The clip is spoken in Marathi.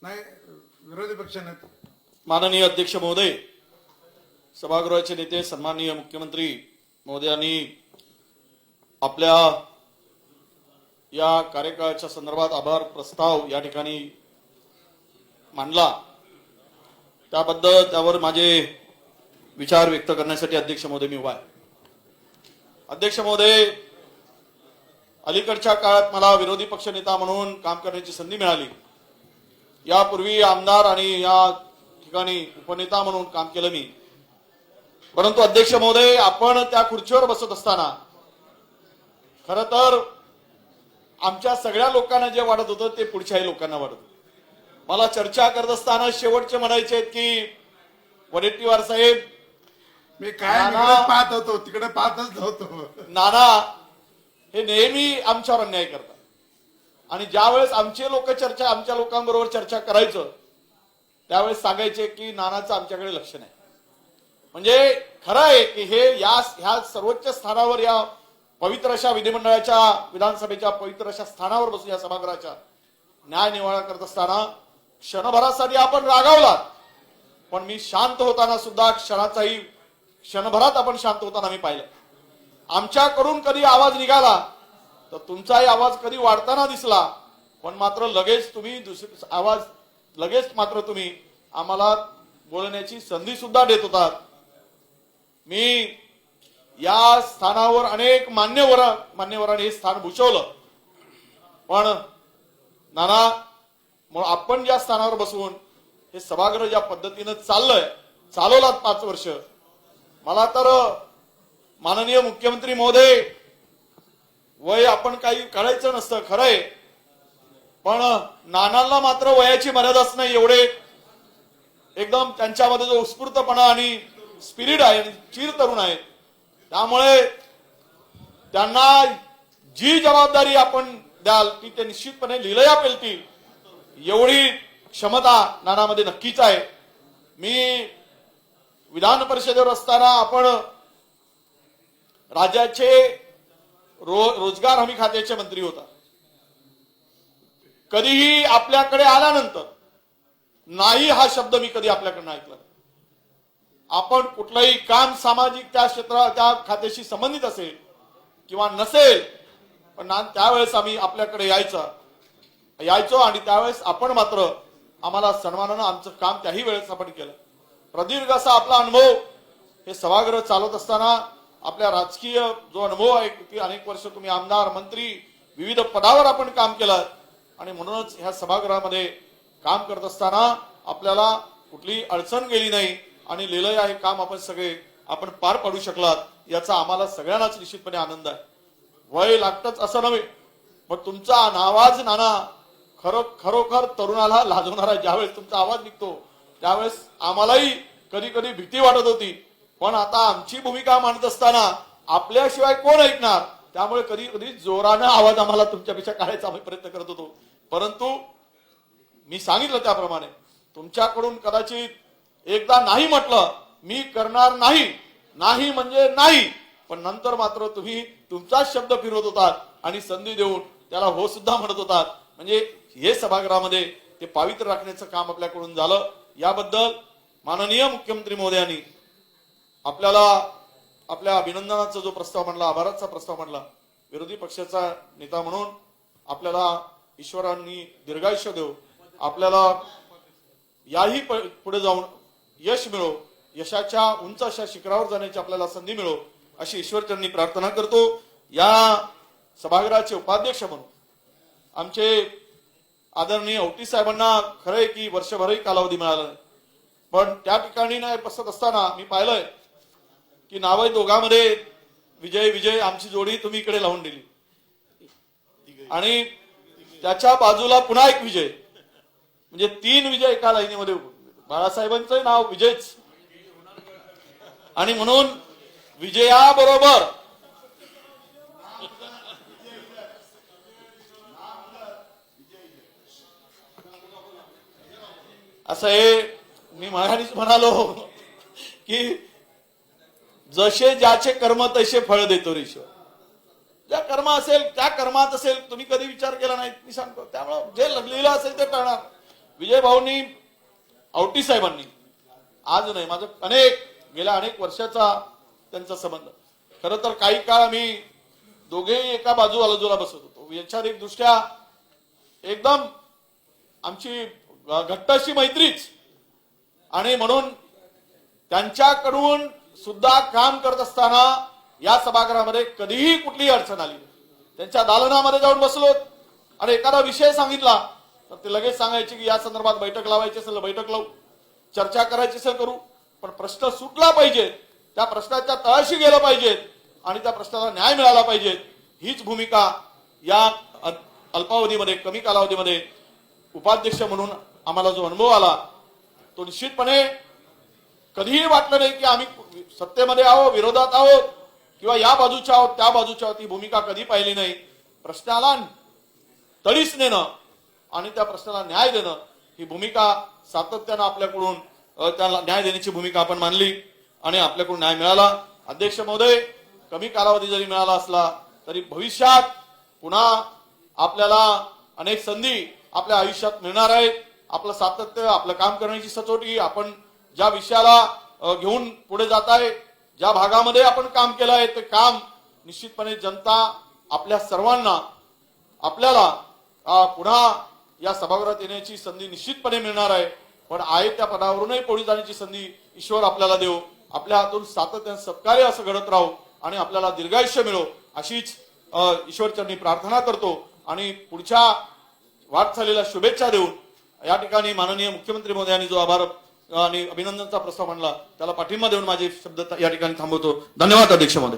नाही, विरोधी पक्षाने. माननीय अध्यक्ष महोदय, सभागृहाचे नेते सन्माननीय मुख्यमंत्री महोदयांनी आपल्या या कार्यकाळाच्या संदर्भात आभार प्रस्ताव या ठिकाणी मांडला, त्याबद्दल त्यावर माझे विचार व्यक्त करण्यासाठी अध्यक्ष महोदय मी उभा आहे. अध्यक्ष महोदय, अलीकडच्या काळात मला विरोधी पक्षनेता म्हणून काम करण्याची संधी मिळाली. यापूर्वी आमदार आणि या ठिकाणी उपनेता म्हणून काम केलं मी. परंतु अध्यक्ष महोदय, आपण त्या खुर्चीवर बसत असताना खरं तर आमच्या सगळ्या लोकांना जे वाटत होतं ते पुढच्याही लोकांना वाटत होतं. मला चर्चा करत असताना शेवटचे म्हणायचे की वडेट्टीवार साहेब, मी काय पाहत होतो, तिकडे पाहतच होतो. नाना हे नेहमी आमच्यावर अन्याय करतात आणि ज्यावेळेस आमचे लोक आमच्या लोकांबरोबर चर्चा करायचं त्यावेळेस सांगायचे की नानाचं आमच्याकडे लक्ष नाही. म्हणजे खरं आहे की ह्या सर्वोच्च स्थानावर, या पवित्र अशा विधिमंडळाच्या, विधानसभेच्या पवित्र अशा स्थानावर बसून या सभागृहाच्या न्याय निवाडा करत असताना क्षणभरासाठी आपण रागावलात, पण मी शांत होताना सुद्धा क्षणभरात आपण शांत होताना मी पाहिलं. आमच्याकडून कधी आवाज निघाला तर तुमचाही आवाज कधी वाढताना दिसला, पण मात्र लगेच तुम्ही आम्हाला बोलण्याची संधी सुद्धा देत होतात. मी या स्थानावर अनेक मान्यवरांनी हे स्थान भूषवलं, पण नाना आपण ज्या स्थानावर बसवून हे सभागृह ज्या पद्धतीनं चालवलात 5 वर्ष, मला तर माननीय मुख्यमंत्री महोदय, वय आपण काही कळायचं नसतं खरंय, पण नानांना मात्र वयाची मर्यादाच नाही. एवढे एकदम त्यांच्यामध्ये जो उत्स्फूर्तपणा आणि स्पिरिट आहे, चिर तरुण आहे, त्यामुळे त्यांना जी जबाबदारी आपण द्याल ती ते निश्चितपणे लीलया पेलतील एवढी क्षमता नानामध्ये नक्कीच आहे. मी विधान परिषदेवर असताना आपण राज्याचे रोजगार हमी खात्याचे मंत्री होता. कधीही आपल्याकडे आल्यानंतर नाही हा शब्द मी कधी आपल्याकडनं ऐकला. आपण कुठलंही काम सामाजिक त्या त्या खात्याशी संबंधित असेल किंवा नसेल, पण त्यावेळेस आम्ही आपल्याकडे यायचो आणि त्यावेळेस आपण मात्र आम्हाला सन्मानानं आमचं काम त्याही वेळेस आपण केलं. प्रदीर्घ असा आपला अनुभव हे सभागृह चालवत असताना, आपल्या राजकीय जो अनुभव आहे की अनेक वर्ष तुम्ही आमदार, मंत्री, विविध पदावर आपण काम केलं आणि म्हणूनच ह्या सभागृहामध्ये काम करत असताना आपल्याला कुठली अडचण गेली नाही आणि लीलया हे काम आपण पार पाडू शकलात, याचा आम्हाला सगळ्यांनाच निश्चितपणे आनंद आहे. वय लागतच असं नव्हे, पण तुमचा आवाज नाना खरोखर तरुणाला लाजवणारा. ज्यावेळेस तुमचा आवाज निघतो त्यावेळेस आम्हालाही कधी कधी भीती वाटत होती, पण आता आमची भूमिका मांडत असताना आपल्याशिवाय कोण ऐकणार, त्यामुळे कधी कधी जोरानं आवाज आम्हाला तुमच्यापेक्षा काढायचा आम्ही प्रयत्न करत होतो. परंतु मी सांगितलं त्याप्रमाणे तुमच्याकडून कदाचित एकदा नाही म्हटलं, मी करणार नाही म्हणजे नाही, पण नंतर मात्र तुम्ही तुमचाच शब्द फिरवत होतात आणि संधी देऊन त्याला हो सुद्धा म्हणत होतात. म्हणजे हे सभागृहामध्ये ते पावित्र्य राखण्याचं काम आपल्याकडून झालं. याबद्दल माननीय मुख्यमंत्री महोदयांनी आपल्याला आपल्या अभिनंदनाचा जो प्रस्ताव मांडला, आभाराचा प्रस्ताव मांडला, विरोधी पक्षाचा नेता म्हणून आपल्याला ईश्वरांनी दीर्घायुष्य देव, आपल्याला याही पुढे जाऊन यश मिळो, यशाच्या उंच अशा शिखरावर जाण्याची आपल्याला संधी मिळो अशी ईश्वरचरणी प्रार्थना करतो. या सभागृहाचे उपाध्यक्ष म्हणून आमचे आदरणीय औटी साहेबांना खरंय की वर्षभरही कालावधी मिळाला नाही, पण त्या ठिकाणी नाही बसत असताना मी पाहिलंय की नावय दोघांमध्ये विजय आमची जोडी तुम्ही इकडे लावून दिली आणि त्याच्या बाजूला पुन्हा एक विजय, म्हणजे 3 विजय एका लाईनीमध्ये. बाळासाहेबांचं नाव विजयच आणि म्हणून विजयाबरोबर असं हे मी मगाशीच म्हणालो की जसे ज्याचे कर्म तसे फळ देतो ईश्वर. ज्या कर्म असेल त्या कर्मात असेल, तुम्ही कधी विचार केला नाही मी सांगतो, त्यामुळे जे लिहिलं असेल ते करणार. विजय भाऊंनी आवटी साहेबांनी आज नाही माझं गेल्या अनेक वर्षाचा त्यांचा संबंध. खरं तर काही काळ आम्ही दोघेही एका बाजूला बसत होतो. वैचारिक दृष्ट्या एकदम आमची घट्ट अशी मैत्रीच, आणि म्हणून त्यांच्याकडून सुद्धा काम करत असताना या सभागृहामध्ये कधीही कुठलीही अडचण आली. त्यांच्या दालनामध्ये जाऊन बसलो आणि एखादा विषय सांगितला तर ते लगेच सांगायचे की या संदर्भात बैठक लावायची असेल बैठक लावू, चर्चा करायची असेल करू, पण प्रश्न सुटला पाहिजे, त्या प्रश्नाच्या तळाशी गेलं पाहिजे आणि त्या प्रश्नाला न्याय मिळाला पाहिजे. हीच भूमिका या अल्पावधीमध्ये कमी कालावधीमध्ये उपाध्यक्ष म्हणून आम्हाला जो अनुभव आला तो निश्चितपणे कधीही वाटलं नाही की आम्ही सत्तेमध्ये आहोत, विरोधात आहोत किंवा या बाजूच्या आहोत त्या बाजूच्या आहोत. ही भूमिका कधी पाहिली नाही. प्रश्नाला तडीस नेणं आणि त्या प्रश्नाला न्याय देणं ही भूमिका सातत्यानं आपल्याकडून त्याला न्याय देण्याची भूमिका आपण मानली आणि आपल्याकडून न्याय मिळाला. अध्यक्ष महोदय, कमी कालावधी जरी मिळाला असला तरी भविष्यात पुन्हा आपल्याला अनेक संधी आपल्या आयुष्यात मिळणार आहेत. आपलं सातत्य, आपलं काम करण्याची सचोटी, आपण ज्या विषयाला घेऊन पुढे जात आहे, ज्या भागामध्ये आपण काम केलं आहे ते काम निश्चितपणे जनता आपल्या सर्वांना आपल्याला पुन्हा या सभागृहात येण्याची संधी निश्चितपणे मिळणार आहे. पण आहे त्या पदावरूनही पुढे जाण्याची संधी ईश्वर आपल्याला देव, आपल्या हातून सातत्याने सत्कार्य असं घडत राहू आणि आपल्याला दीर्घायुष्य मिळो अशीच ईश्वरचरणी प्रार्थना करतो आणि पुढच्या वाटचालीला शुभेच्छा देऊन या ठिकाणी माननीय मुख्यमंत्री महोदयांनी जो आभार आणि अभिनंदनचा प्रस्ताव मांडला त्याला पाठिंबा देऊन माझे शब्द या ठिकाणी थांबवतो. धन्यवाद अध्यक्ष महोदय.